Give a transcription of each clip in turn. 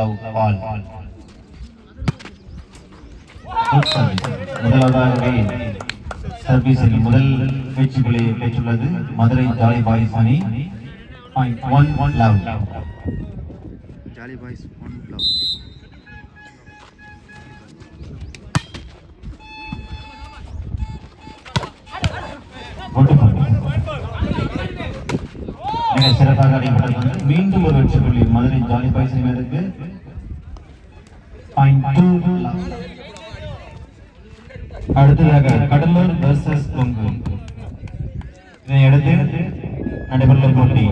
Love பால். முதலாவதாகவே சர்வீஸில் முதல் வெற்றிகளை பெற்றுள்ளது மதுரை ஜாலி பாய்ஸ் அணி. 1 லவ். Jolly boys 1 love. மிக சிறப்பாக அடிப்பட்டது. மீண்டும் ஒரு வெற்றி புள்ளி மதுரை ஜாலி பாய்ஸ் அணியினருக்கு. 2 லவ். அடுத்ததாக கடலூர் வெர்சஸ் கொங்கு. இதையடுத்து நடைபெறும் போட்டி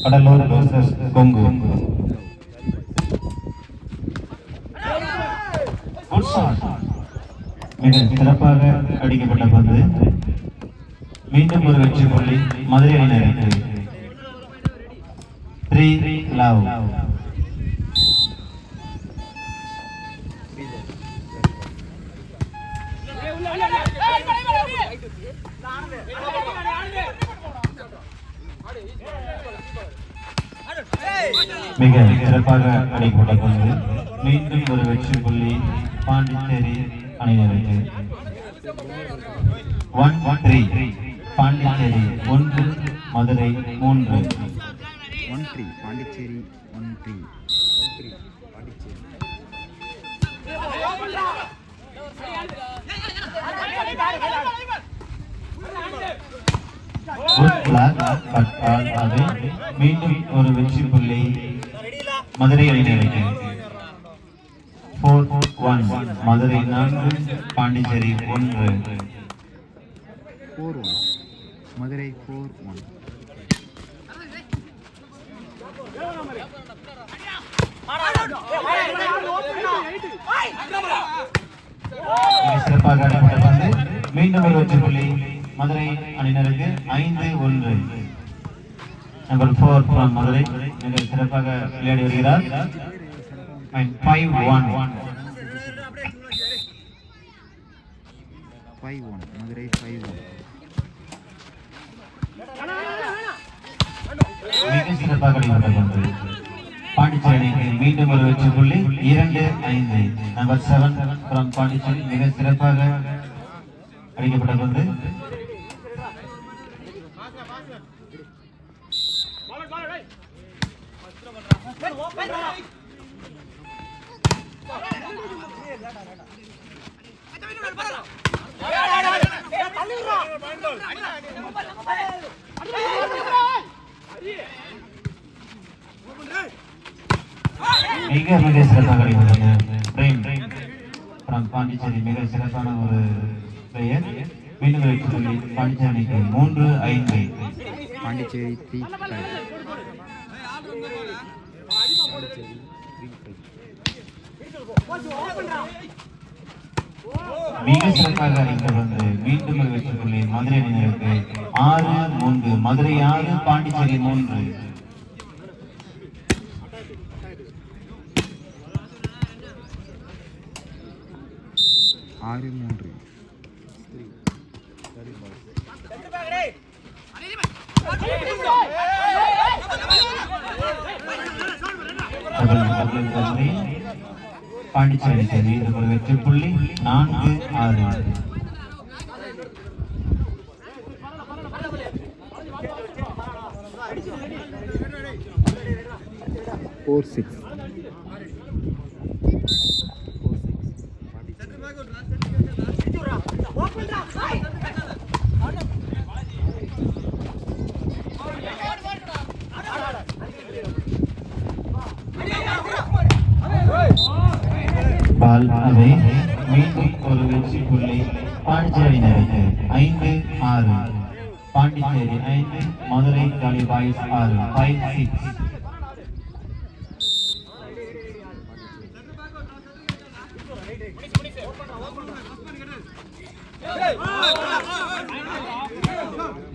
கடலூர் வெர்சஸ் கொங்கு. மிக சிறப்பாக அடிக்கப்பட்ட பந்து. மீண்டும் ஒரு வெற்றி புள்ளி மதுரை அணியினருக்கு. 3 லவ். மிக சிறப்பாக அடிக்கப்பட்ட பந்து. மீண்டும் ஒரு வெற்றி புள்ளி பாண்டிச்சேரி அணியினருக்கு. 1-3 பாண்டிச்சேரி 1 மதுரை 3. 1-3 பாண்டிச்சேரி 1-3 பாண்டிச்சேரி. மீண்டும் ஒரு வெற்றி புள்ளி மதுரை அணியினருக்கு. 4-1 மதுரை 4 பாண்டிச்சேரி 1. 4-1 மதுரை 4-1. சிறப்பாக அடிப்பட்ட பந்து. மீண்டும் ஒரு வெற்றி புள்ளி மதுரை அணியினருக்கு. 5-1 நம்பர் 4 from மதுரை மிக சிறப்பாக விளையாடி வருகிறார். 5-1 மதுரை 5-1. மிக சிறப்பாக அடிப்பட்ட பந்து. பாண்டிச்சேரி மீண்டும் ஒரு வெற்றி புள்ளி. 2-5 நம்பர் 7 from பாண்டிச்சேரி மிக சிறப்பாக அடிக்கப்பட்ட பந்து. மிக சிறப்பாக பாண்டிச்சேரி மிக சிறப்பான ஒரு பெயர். மீண்டும் வெற்றி புள்ளி பாண்டிச்சேரிக்கு. 3-5 பாண்டிச்சேரி 3-5. மிக சிறப்பாக அடிக்கப்பட்டு மீண்டும் வெற்றி புள்ளி மதுரை அணியினருக்கு. 6-3 மதுரை 6 பாண்டிச்சேரி 3. பாண்டிச்சேரி சரி ஒரு வெற்றி புள்ளி. 4-6 4-6 பால் அவை. மீண்டும் ஒரு வெற்றி புள்ளி பாண்டிச்சேரியினருக்கு. 5-6 Pondicherry 5 Madurai jolly boys 6. 5-6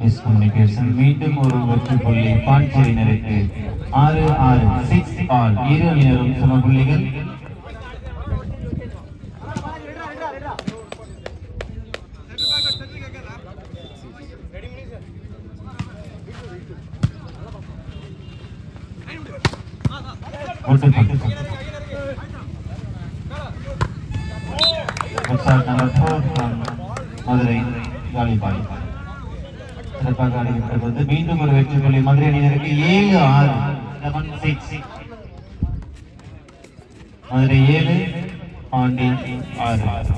miscommunication. மீண்டும் ஒரு வெற்றி புள்ளி பாண்டிச்சேரியினருக்கு. 6-6 6 ஆல். இரு அணியினரும் சம புள்ளிகள். ஒட்டு shot number 4 from Madurai Jollyboy. சிறப்பாக ஆடிவிட்டது. மீண்டும் ஒரு வெற்றி புள்ளி மதுரை அணியினருக்கு 7-6 7-6. மதுரை 7 பாண்டி 6.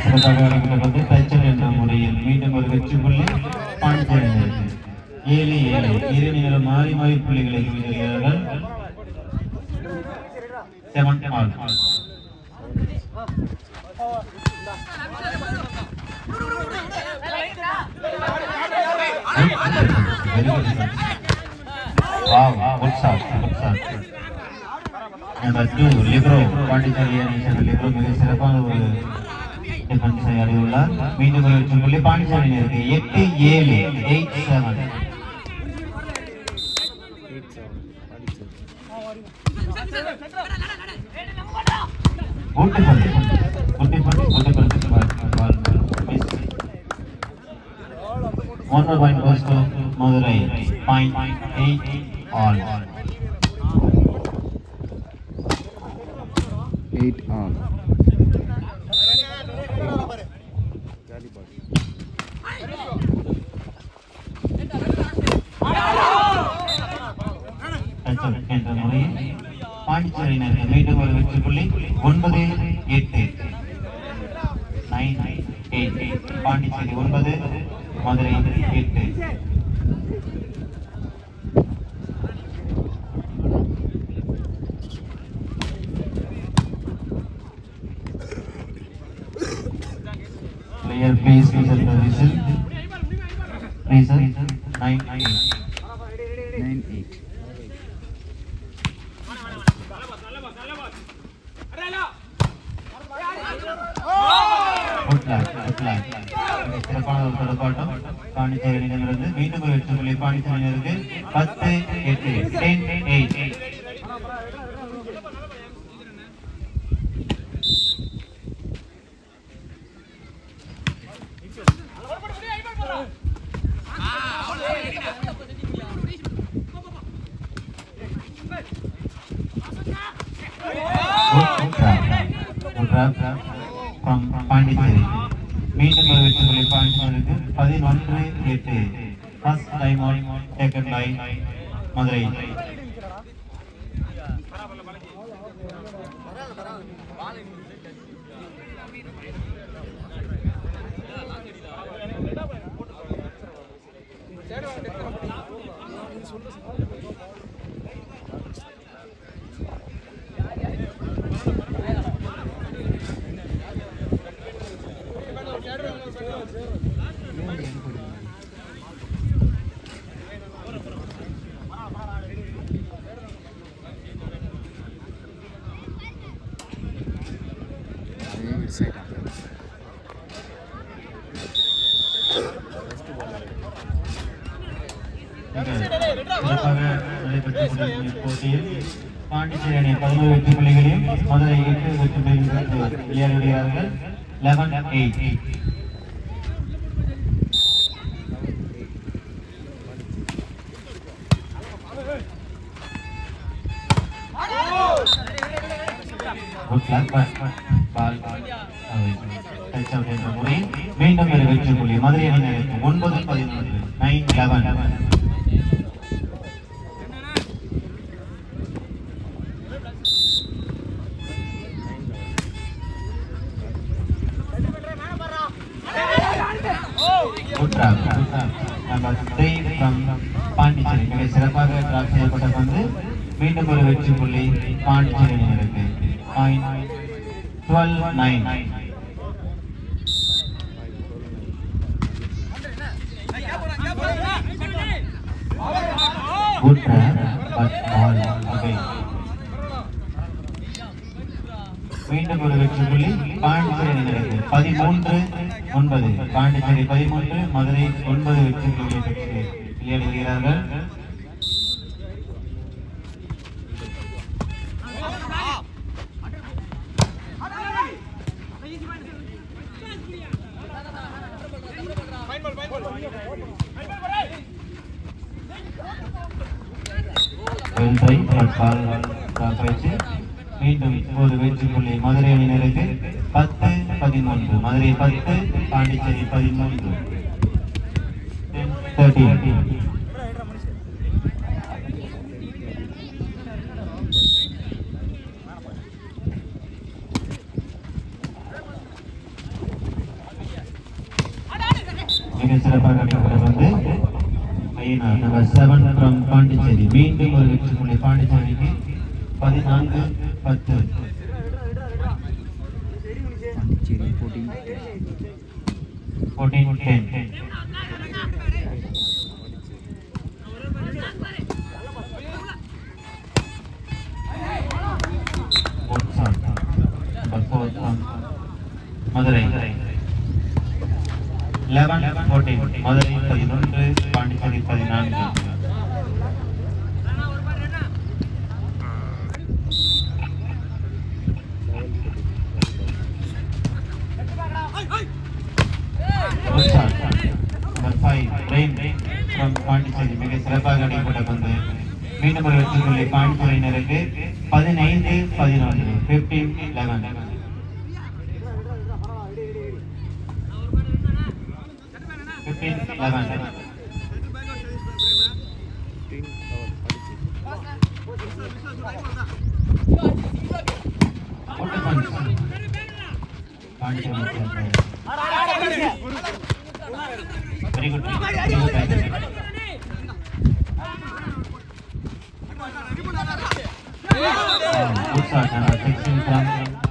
சிறப்பாக ஆடிவிட்டது. டச்சர் என்ற முறையில் மீண்டும் ஒரு வெற்றி புள்ளி பாண்டிச்சேரி அணியினருக்கு 7-7. இரு அணிகளும் மாறி மாறி புள்ளிகளை குவிக்கிறார்கள். 7-all. Wow, good shot, good shot. Number 2, Libro. Pondicherry அணியை சேர்ந்த லிப்ரோ மிக சிறப்பான ஒரு டிஃபென்ஸை ஆடியுள்ளார். மீண்டும் ஒரு வெற்றி புள்ளி பாண்டிச்சேரி அணியினருக்கு 8-7 8-7. One more point goes to Madurai. Point 8-all. 8-all. என்ற முறையில் பாண்டிச்சேரியினருக்கு மீண்டும் ஒரு வெற்றி புள்ளி 9-8 9-8. Pondicherry 9 Madurai 8. Player please whistle the whistle. Whistle 9-8. 9-8. சிறப்பான ஒரு தொடர்பாட்டம் பாண்டிச்சேரி அணியினரிலிருந்து மீண்டும் ஒரு வெற்றி புள்ளி பாண்டிச்சேரி அணியினருக்கு 10-8 10-8. from பாண்டிச்சேரி மீண்டும் ஒரு வெற்றி புள்ளி பாண்டிச்சேரிக்கு 11-8. First time out taken by Madurai. சிறப்பாக நடைபெற்ற போட்டியில் பாண்டிச்சேரி அணி 11 வெற்றி புள்ளிகளையும் மதுரை 8 வெற்றி புள்ளிகள் விளையாடுகிறார்கள். 11-8. மீண்டும் ஒரு வெற்றி புள்ளி மதுரை அணியினருக்கு 9-11 9-11. பாண்டிச்சேரி மிக சிறப்பாக டிராப் செய்யப்பட்ட பந்து மீண்டும் ஒரு வெற்றி புள்ளி பாண்டிச்சேரி அணியினருக்கு 12-9. Good trap, but ball away. மீண்டும் ஒரு வெற்றி புள்ளி பாண்டிச்சேரி அணியினருக்கு 13-9. பாண்டிச்சேரி 13 மதுரை 9 வெற்றி புள்ளிகளை பெற்று விளையாடுகிறார்கள். வெல்ட்ரை பால் பயிற்சி மீண்டும் ஒரு வெற்றி புள்ளி மதுரை அணியினருக்கு 10-13 மதுரை 10 பாண்டிச்சேரி 13 13 மிக சிறப்பாக வந்து நம்பர் 7 from பாண்டிச்சேரி மீண்டும் ஒரு வெற்றி புள்ளி பாண்டிச்சேரிக்கு 14-10 14-10 மதுரை 11-14 மதுரை 11 பாண்டிச்சேரி 14 பாண்டிச்சேரி மிக சிறப்பாக அடிக்கப்பட்ட பந்து மீண்டும் ஒரு வெற்றி புள்ளி பாண்டிச்சேரியினருக்கு 15-11 15-11 Very good.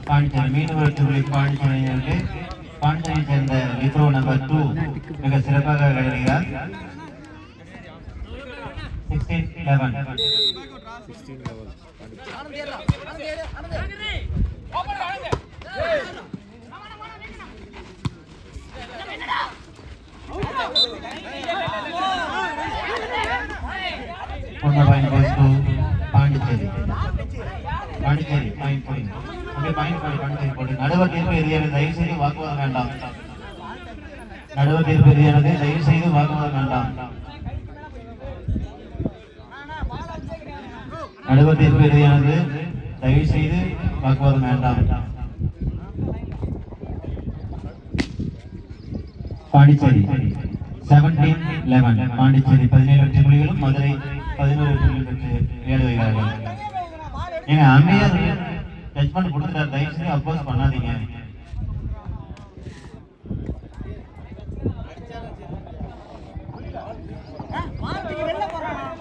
பாண்டிச்சேரி மீனவர்கள் பாண்டிச்சேரியினருக்கு பாண்டிச்சேரியை சேர்ந்த லிப்ரோ நம்பர் 2 மிக சிறப்பாக விளையாடுகிறார் 16-11 பாண்டிச்சேரி பாண்டிச்சேரி பாயிண்ட் போட்டு நடுவர் தீர்ப்பு எதிரானது தயவு செய்து வாக்குவாதம் வேண்டாம் நடுவர் தீர்ப்பு எதிரானது தயவு செய்து வாக்குவாதம் வேண்டாம் நடுவர் தீர்ப்பு எதிரானது தயவு செய்து வாக்குவாதம் வேண்டாம் பாண்டிச்சேரி 17-11 பாண்டிச்சேரி 17 வெற்றி புள்ளிகளும் மதுரை 11 வெற்றி புள்ளிகள் பெற்று விளையாடி வருகிறார்கள். நீங்க அம்பையர் ஜட்ஜ்மெண்ட் கொடுத்துட்டார், தயவு செய்து அப்போஸ் பண்ணாதீங்க.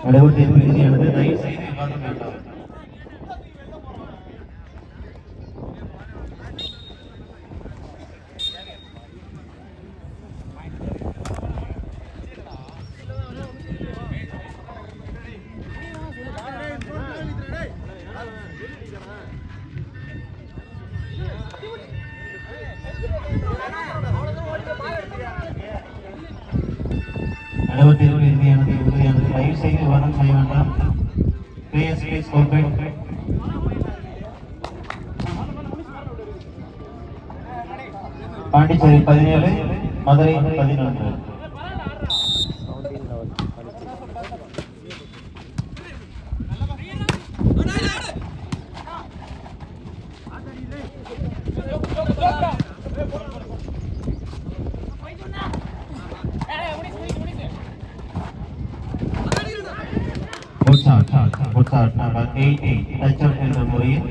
நடுவர் தீர்ப்பு இறுதியானது தயவு செய்து விவாதம் வேண்டாம். நடுவர் தீர்ப்பு இறுதியானது தயவு செய்து விவாதம் செய்ய வேண்டாம். பாண்டிச்சேரி 17 மதுரை 11 என்ற முறையில்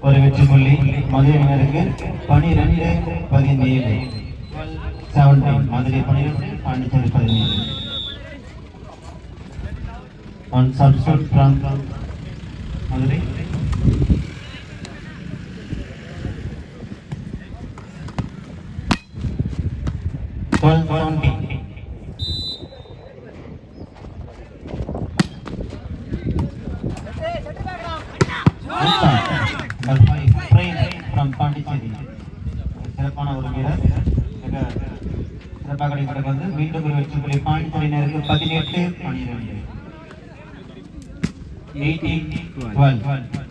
ஒரு வெற்றி புள்ளி மதுரையினருக்கு 12-17 Madurai 12 Pondicherry 17 on substitute from Madurai Pondicherry சிறப்பான ஒரு வீரர் மிக சிறப்பாக வந்து மீண்டும் ஒரு வெற்றி புள்ளி பாண்டிச்சேரியினருக்கு 18-12 18-12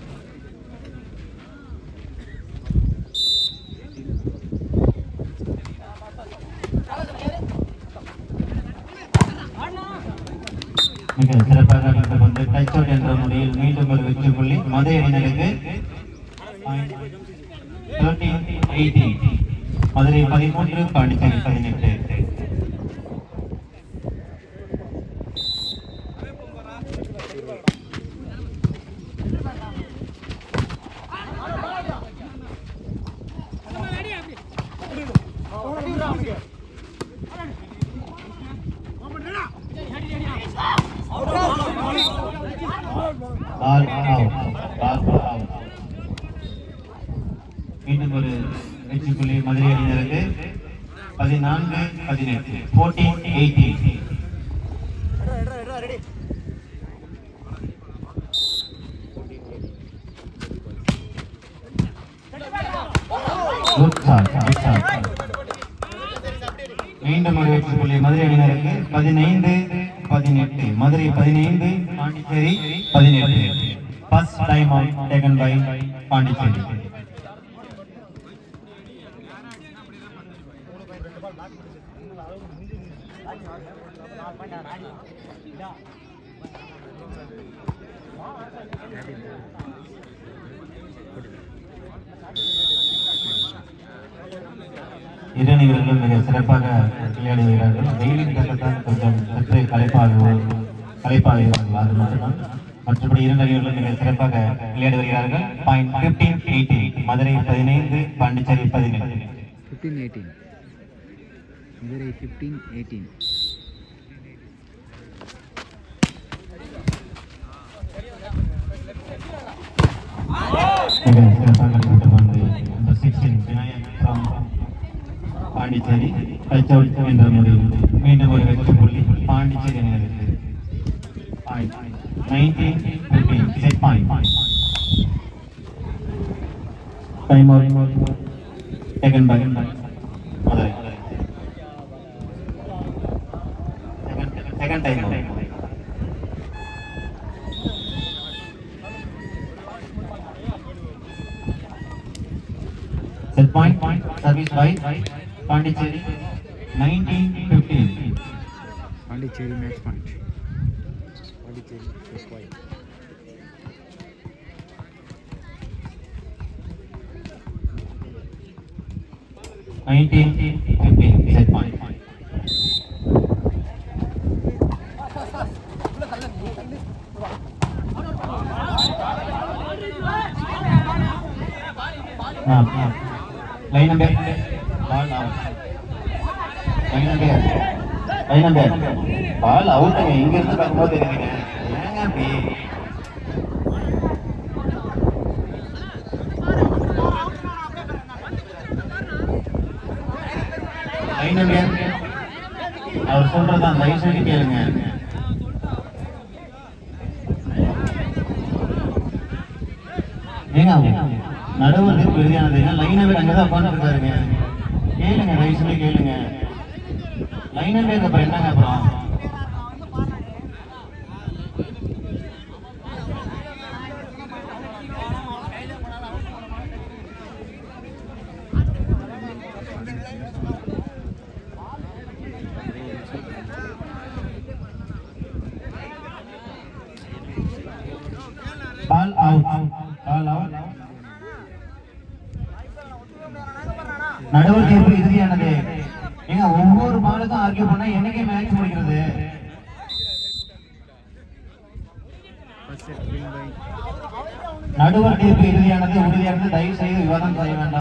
மிக மிக சிறப்பாக நடந்து கொண்டு டச் அவுட் என்ற முறையில் மீண்டும் ஒரு வெற்றி புள்ளி மதுரை அணியினருக்கு 13-18. மதுரை 13 பாண்டிச்சேரி 18. Ball out. மீண்டும் ஒரு வெற்றி புள்ளி மதுரை அணியினருக்கு 14-18. 14-18. Good shot. மீண்டும் ஒரு வெற்றி புள்ளி மதுரை அணியினருக்கு 15-18. Madurai 15, Pondicherry 18. First time out taken by Pondicherry. இரு அணிகளும் மிக சிறப்பாக விளையாடி வருகிறார்கள். வெயிலின் தாக்கத்தால் கொஞ்சம் சற்று களைப்பாகிறார்கள், அது மட்டும்தான். மற்றபடி இரு அணிகளும் மிக சிறப்பாக விளையாடி வருகிறார்கள். 15-18. மதுரை 15, பாண்டிச்சேரி 18. 15-18. மதுரை 15-18. மிக சிறப்பாக நடைபெற்று இந்த 16 Vinayak from Pondicherry touch out என்ற முறையில் மீண்டும் ஒரு வெற்றி புள்ளி பாண்டிச்சேரி அணியினருக்கு. 19-15. Set point. Time out taken by Madurai. Second time out. Set point, service by Pondicherry, 19-15. Pondicherry match point. Pondicherry match point. Set point. Line number, ball out. Line number, ball out. இங்க இருந்து பார்க்கும்போது தெரியுங்க. ஏங்க அப்படி? Line number, அவர் சொல்றதான் தயவு செய்து கேளுங்க. ஏங்க நடுவர் பெரியானது லைனாவே அங்கதான் உட்காந்துருக்காருங்க. கேளுங்க, தயவு சொல்லி கேளுங்க. லைனாவே அப்புறம் என்னங்க அப்புறம்? Ball out. நடுவர் தீர்ப்பு இறுதியானது. ஏங்க ஒவ்வொரு பாலுக்கும் ஆர்கியூ பண்ணா என்னைக்கே மேட்ச் முடிக்கிறது? நடுவர் தீர்ப்பு இறுதியானது. உறுதியானது. தயவு செய்து விவாதம் செய்ய வேண்டாம்.